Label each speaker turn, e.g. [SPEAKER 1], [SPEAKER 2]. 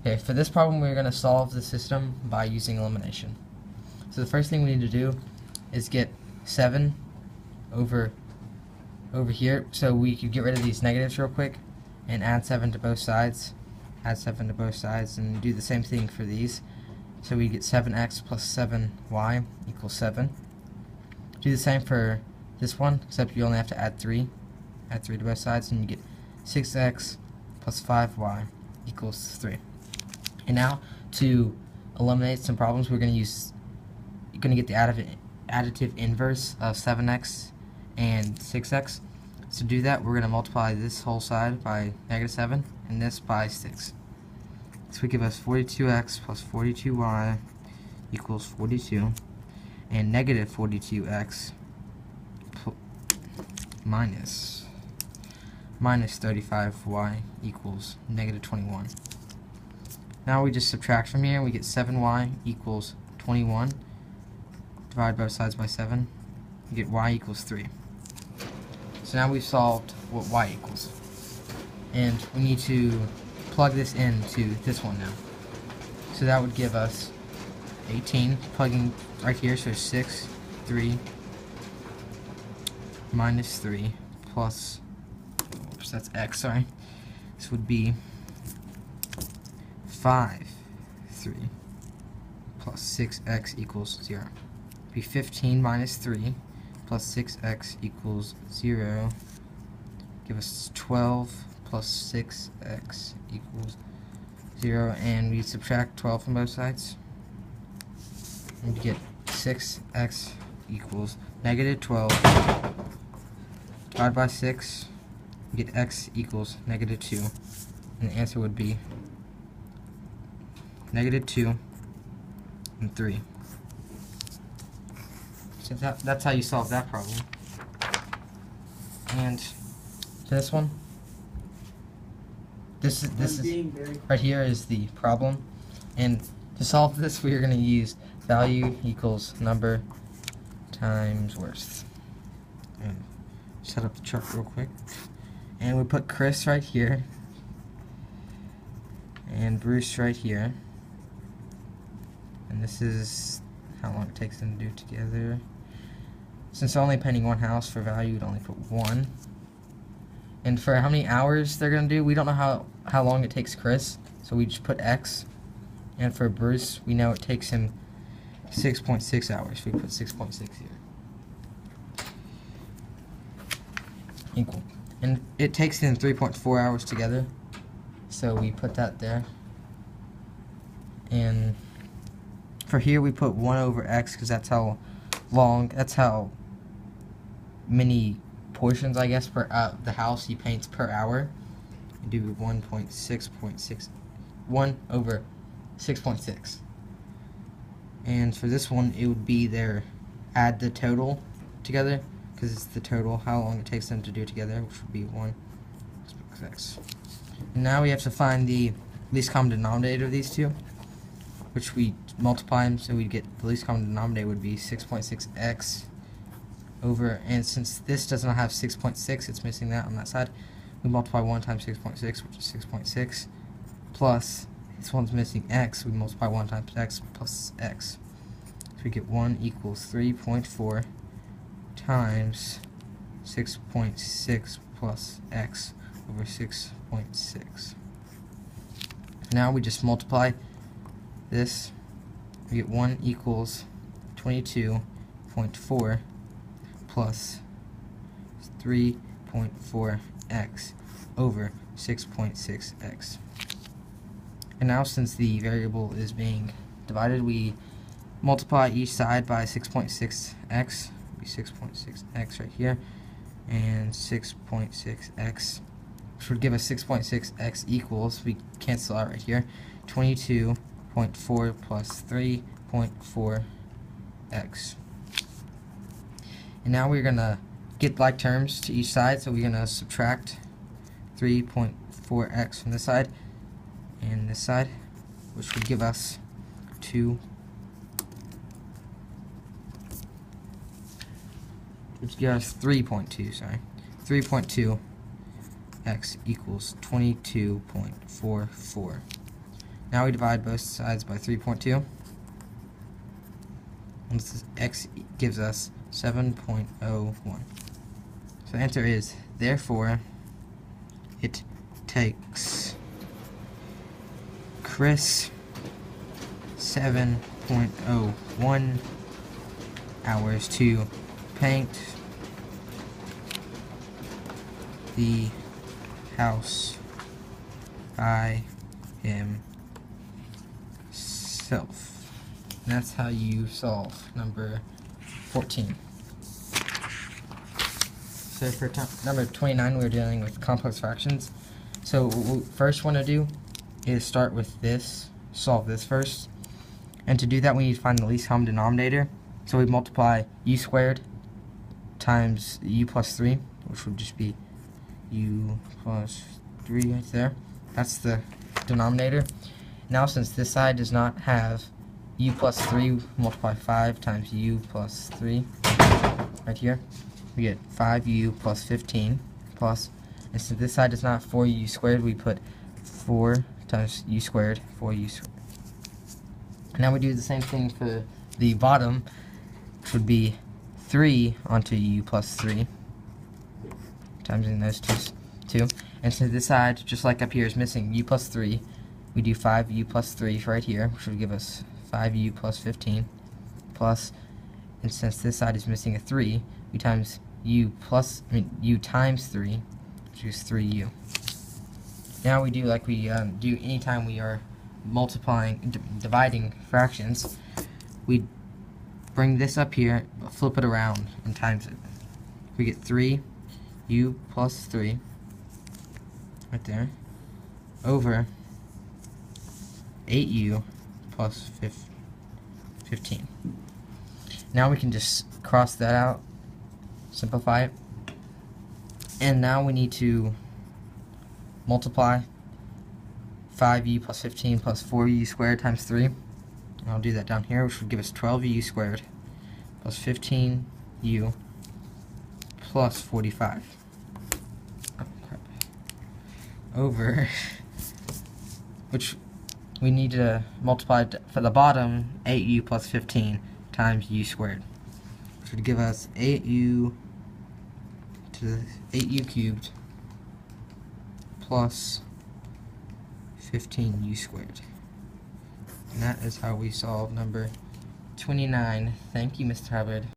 [SPEAKER 1] Okay, for this problem we're going to solve the system by using elimination. So the first thing we need to do is get 7 over here, so we could get rid of these negatives real quick and add 7 to both sides. Add 7 to both sides and do the same thing for these. So we get 7x plus 7y equals 7. Do the same for this one, except you only have to add 3. Add 3 to both sides and you get 6x plus 5y equals 3. And now, to eliminate some problems, we're going to get the additive inverse of 7x and 6x. So to do that, we're going to multiply this whole side by -7 and this by 6. This would give us 42x plus 42y equals 42, and negative 42x minus 35y equals negative 21. Now we just subtract from here and we get 7y equals 21. Divide both sides by 7. We get y equals 3. So now we've solved what y equals. And we need to plug this into this one now. So that would give us 18, plugging right here, so 6, 3, minus 3, plus, oops, that's x, sorry. This would be 5, 3, plus 6x equals 0. Be 15 minus 3 plus 6x equals 0. Give us 12 plus 6x equals 0, and we subtract 12 from both sides. And we get 6x equals negative 12. Divided by 6, we get x equals negative 2. And the answer would be negative 2 and 3. So that's how you solve that problem. And this one, this is right here is the problem. And to solve this, we are going to use value equals number times worst. And set up the chart real quick. And we put Chris right here, and Bruce right here. And this is how long it takes them to do together. Since they're only painting one house, for value we'd only put 1. And for how many hours they're going to do, we don't know how long it takes Chris, so we just put x. And for Bruce, we know it takes him 6.6 hours. We put 6.6 here. Equal. And it takes them 3.4 hours together, so we put that there. And for here we put 1 over x, because that's how many portions, I guess, per the house he paints per hour. We do 1.6.6, 1 over 6.6. And for this one, it would be add the total together, because it's the total, how long it takes them to do together, which would be 1.6. And now we have to find the least common denominator of these two, which we multiply them, so we get the least common denominator would be 6.6x over, and since this does not have 6.6, it's missing that on that side, we multiply 1 times 6.6, which is 6.6, plus this one's missing x, we multiply 1 times x plus x. So we get 1 equals 3.4 times 6.6 plus x over 6.6. Now we just multiply this. We get 1 equals 22.4 plus 3.4x over 6.6x. And now, since the variable is being divided, we multiply each side by 6.6x. Be 6.6x right here, and 6.6x, which would give us 6.6x equals, we cancel out right here, 22.4 plus 3.4x. And now we're going to get like terms to each side, so we're going to subtract 3.4x from this side and this side, which would give us 2. Which gives us 3.2, sorry. 3.2 x equals 22.44. Now we divide both sides by 3.2. And this is x gives us 7.01. So the answer is, therefore, it takes Chris 7.01 hours to paint the house by himself. And that's how you solve number 14. So for number 29, we're dealing with complex fractions. So what we first want to do is start with this, solve this first. And to do that, we need to find the least common denominator. So we multiply u squared times u plus 3, which would just be u plus 3 right there. That's the denominator. Now, since this side does not have u plus 3, multiply 5 times u plus 3 right here. We get 5u plus 15 plus, and since this side does not have 4u squared, we put 4 times u squared, 4u squared. Now we do the same thing for the bottom, which would be 3 onto u plus 3, timesing those two. And since this side, just like up here, is missing u plus 3, we do 5u plus 3 right here, which would give us 5u plus 15 plus, and since this side is missing a 3, we times u times 3, which is 3u. Now we do like we do anytime we are dividing fractions. We bring this up here, flip it around, and times it. We get 3u plus 3 right there over 8u plus 15. Now we can just cross that out, simplify it, and now we need to multiply 5u plus 15 plus 4u squared times 3. And I'll do that down here, which would give us 12u squared plus 15u plus 45 over, which we need to multiply for the bottom, 8u plus 15 times u squared, which would give us 8u cubed plus 15u squared. And that is how we solve number 29. Thank you, Mr. Hubbard.